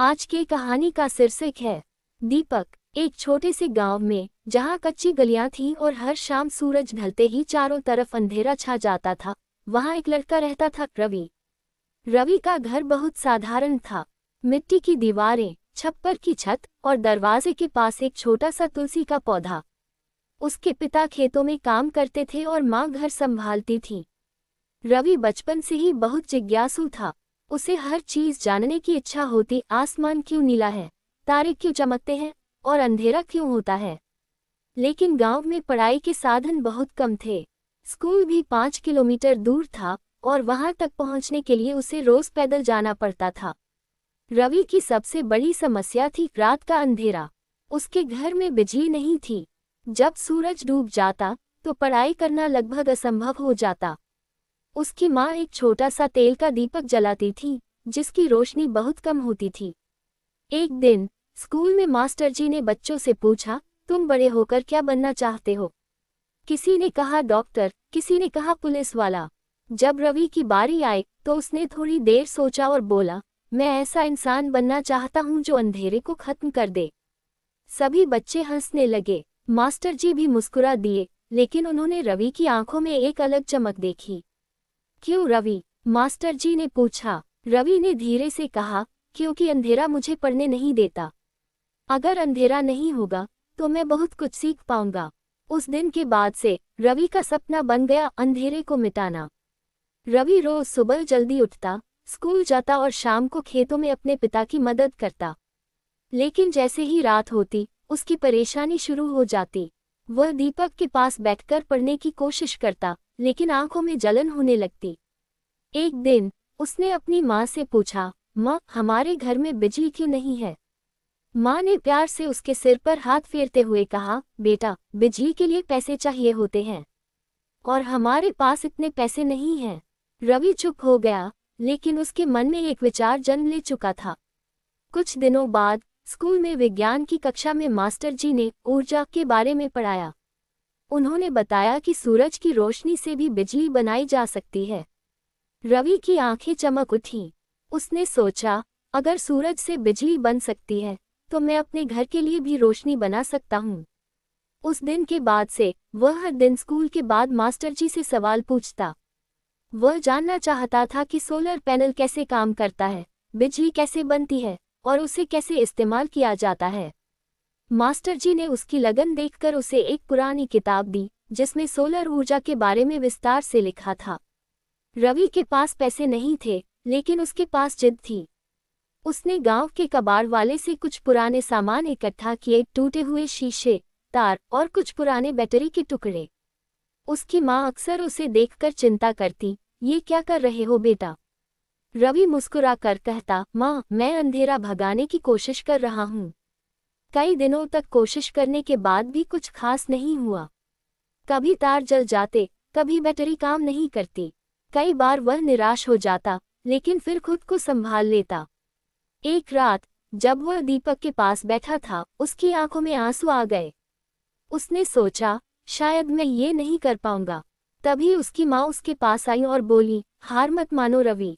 आज की कहानी का शीर्षक है दीपक। एक छोटे से गांव में जहां कच्ची गलियां थीं और हर शाम सूरज ढलते ही चारों तरफ अंधेरा छा जाता था, वहां एक लड़का रहता था, रवि। रवि का घर बहुत साधारण था। मिट्टी की दीवारें, छप्पर की छत और दरवाजे के पास एक छोटा सा तुलसी का पौधा। उसके पिता खेतों में काम करते थे और माँ घर संभालती थी। रवि बचपन से ही बहुत जिज्ञासु था। उसे हर चीज जानने की इच्छा होती, आसमान क्यों नीला है, तारे क्यों चमकते हैं और अंधेरा क्यों होता है। लेकिन गांव में पढ़ाई के साधन बहुत कम थे। स्कूल भी 5 किलोमीटर दूर था और वहां तक पहुंचने के लिए उसे रोज पैदल जाना पड़ता था। रवि की सबसे बड़ी समस्या थी रात का अंधेरा। उसके घर में बिजली नहीं थी। जब सूरज डूब जाता तो पढ़ाई करना लगभग असंभव हो जाता। उसकी माँ एक छोटा सा तेल का दीपक जलाती थी, जिसकी रोशनी बहुत कम होती थी। एक दिन स्कूल में मास्टर जी ने बच्चों से पूछा, तुम बड़े होकर क्या बनना चाहते हो? किसी ने कहा डॉक्टर, किसी ने कहा पुलिस वाला। जब रवि की बारी आई तो उसने थोड़ी देर सोचा और बोला, मैं ऐसा इंसान बनना चाहता हूँ जो अंधेरे को खत्म कर दे। सभी बच्चे हंसने लगे। मास्टर जी भी मुस्कुरा दिए, लेकिन उन्होंने रवि की आंखों में एक अलग चमक देखी। क्यों रवि? मास्टर जी ने पूछा। रवि ने धीरे से कहा, क्योंकि अंधेरा मुझे पढ़ने नहीं देता। अगर अंधेरा नहीं होगा तो मैं बहुत कुछ सीख पाऊंगा। उस दिन के बाद से रवि का सपना बन गया अंधेरे को मिटाना। रवि रोज सुबह जल्दी उठता, स्कूल जाता और शाम को खेतों में अपने पिता की मदद करता। लेकिन जैसे ही रात होती, उसकी परेशानी शुरू हो जाती। वह दीपक के पास बैठकर पढ़ने की कोशिश करता, लेकिन आंखों में जलन होने लगती। एक दिन उसने अपनी माँ से पूछा, माँ, हमारे घर में बिजली क्यों नहीं है? माँ ने प्यार से उसके सिर पर हाथ फेरते हुए कहा, बेटा, बिजली के लिए पैसे चाहिए होते हैं और हमारे पास इतने पैसे नहीं हैं। रवि चुप हो गया, लेकिन उसके मन में एक विचार जन्म ले चुका था। कुछ दिनों बाद स्कूल में विज्ञान की कक्षा में मास्टर जी ने ऊर्जा के बारे में पढ़ाया। उन्होंने बताया कि सूरज की रोशनी से भी बिजली बनाई जा सकती है। रवि की आंखें चमक उठीं। उसने सोचा, अगर सूरज से बिजली बन सकती है तो मैं अपने घर के लिए भी रोशनी बना सकता हूँ। उस दिन के बाद से वह हर दिन स्कूल के बाद मास्टर जी से सवाल पूछता। वह जानना चाहता था कि सोलर पैनल कैसे काम करता है, बिजली कैसे बनती है और उसे कैसे इस्तेमाल किया जाता है। मास्टर जी ने उसकी लगन देखकर उसे एक पुरानी किताब दी, जिसमें सोलर ऊर्जा के बारे में विस्तार से लिखा था। रवि के पास पैसे नहीं थे, लेकिन उसके पास जिद थी। उसने गांव के कबाड़ वाले से कुछ पुराने सामान इकट्ठा किए, टूटे हुए शीशे, तार और कुछ पुराने बैटरी के टुकड़े। उसकी माँ अक्सर उसे देखकर चिंता करती, ये क्या कर रहे हो बेटा? रवि मुस्कुराकर कहता, माँ, मैं अंधेरा भगाने की कोशिश कर रहा हूँ। कई दिनों तक कोशिश करने के बाद भी कुछ खास नहीं हुआ। कभी तार जल जाते, कभी बैटरी काम नहीं करती। कई बार वह निराश हो जाता, लेकिन फिर खुद को संभाल लेता। एक रात जब वह दीपक के पास बैठा था, उसकी आंखों में आंसू आ गए। उसने सोचा, शायद मैं ये नहीं कर पाऊंगा। तभी उसकी माँ उसके पास आई और बोली, हार मत मानो रवि,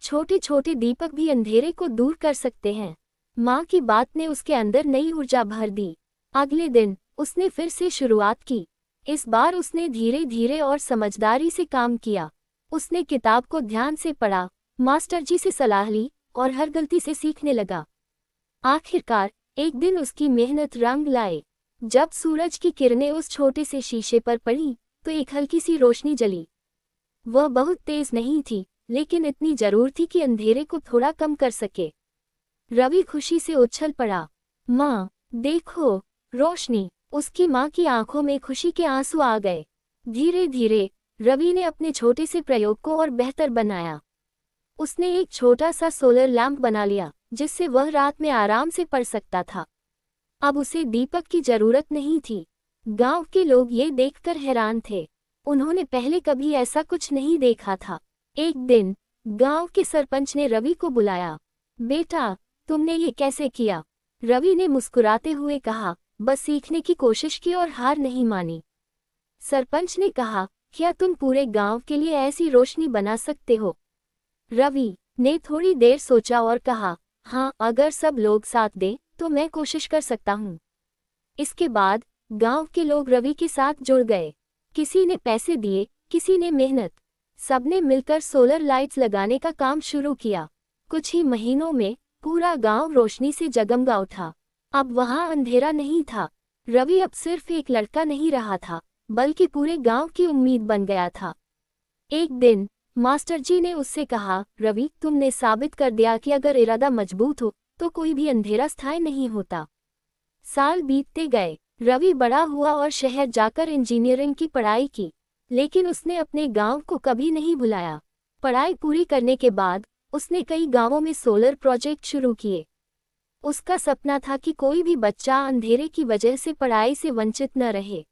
छोटे छोटे दीपक भी अंधेरे को दूर कर सकते हैं। माँ की बात ने उसके अंदर नई ऊर्जा भर दी। अगले दिन उसने फिर से शुरुआत की। इस बार उसने धीरे धीरे और समझदारी से काम किया। उसने किताब को ध्यान से पढ़ा, मास्टर जी से सलाह ली और हर गलती से सीखने लगा। आखिरकार एक दिन उसकी मेहनत रंग लाए। जब सूरज की किरणें उस छोटे से शीशे पर पड़ी तो एक हल्की सी रोशनी जली। वह बहुत तेज नहीं थी, लेकिन इतनी जरूर थी कि अंधेरे को थोड़ा कम कर सके। रवि खुशी से उछल पड़ा, माँ, देखो, रोशनी। उसकी माँ की आंखों में खुशी के आंसू आ गए। धीरे धीरे रवि ने अपने छोटे से प्रयोग को और बेहतर बनाया। उसने एक छोटा सा सोलर लैंप बना लिया, जिससे वह रात में आराम से पढ़ सकता था। अब उसे दीपक की जरूरत नहीं थी। गांव के लोग ये देखकर हैरान थे। उन्होंने पहले कभी ऐसा कुछ नहीं देखा था। एक दिन गांव के सरपंच ने रवि को बुलाया। बेटा, तुमने ये कैसे किया? रवि ने मुस्कुराते हुए कहा, बस सीखने की कोशिश की और हार नहीं मानी। सरपंच ने कहा, क्या तुम पूरे गांव के लिए ऐसी रोशनी बना सकते हो? रवि ने थोड़ी देर सोचा और कहा, हाँ, अगर सब लोग साथ दें तो मैं कोशिश कर सकता हूँ। इसके बाद गांव के लोग रवि के साथ जुड़ गए। किसी ने पैसे दिए, किसी ने मेहनत। सबने मिलकर सोलर लाइट्स लगाने का काम शुरू किया। कुछ ही महीनों में पूरा गांव रोशनी से जगमगा उठा। अब वहां अंधेरा नहीं था। रवि अब सिर्फ एक लड़का नहीं रहा था, बल्कि पूरे गांव की उम्मीद बन गया था। एक दिन मास्टर जी ने उससे कहा, रवि, तुमने साबित कर दिया कि अगर इरादा मजबूत हो तो कोई भी अंधेरा स्थायी नहीं होता। साल बीतते गए। रवि बड़ा हुआ और शहर जाकर इंजीनियरिंग की पढ़ाई की, लेकिन उसने अपने गांव को कभी नहीं भुलाया। पढ़ाई पूरी करने के बाद उसने कई गांवों में सोलर प्रोजेक्ट शुरू किए। उसका सपना था कि कोई भी बच्चा अंधेरे की वजह से पढ़ाई से वंचित न रहे।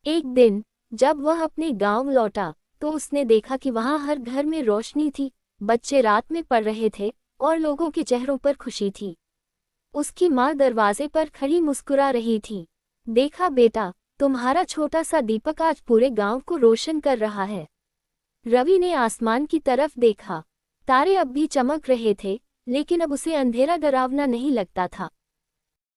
एक दिन जब वह अपने गांव लौटा तो उसने देखा कि वहां हर घर में रोशनी थी, बच्चे रात में पढ़ रहे थे और लोगों के चेहरों पर खुशी थी। उसकी माँ दरवाजे पर खड़ी मुस्कुरा रही थी। देखा बेटा, तुम्हारा छोटा सा दीपक आज पूरे गांव को रोशन कर रहा है। रवि ने आसमान की तरफ देखा। तारे अब भी चमक रहे थे, लेकिन अब उसे अंधेरा डरावना नहीं लगता था।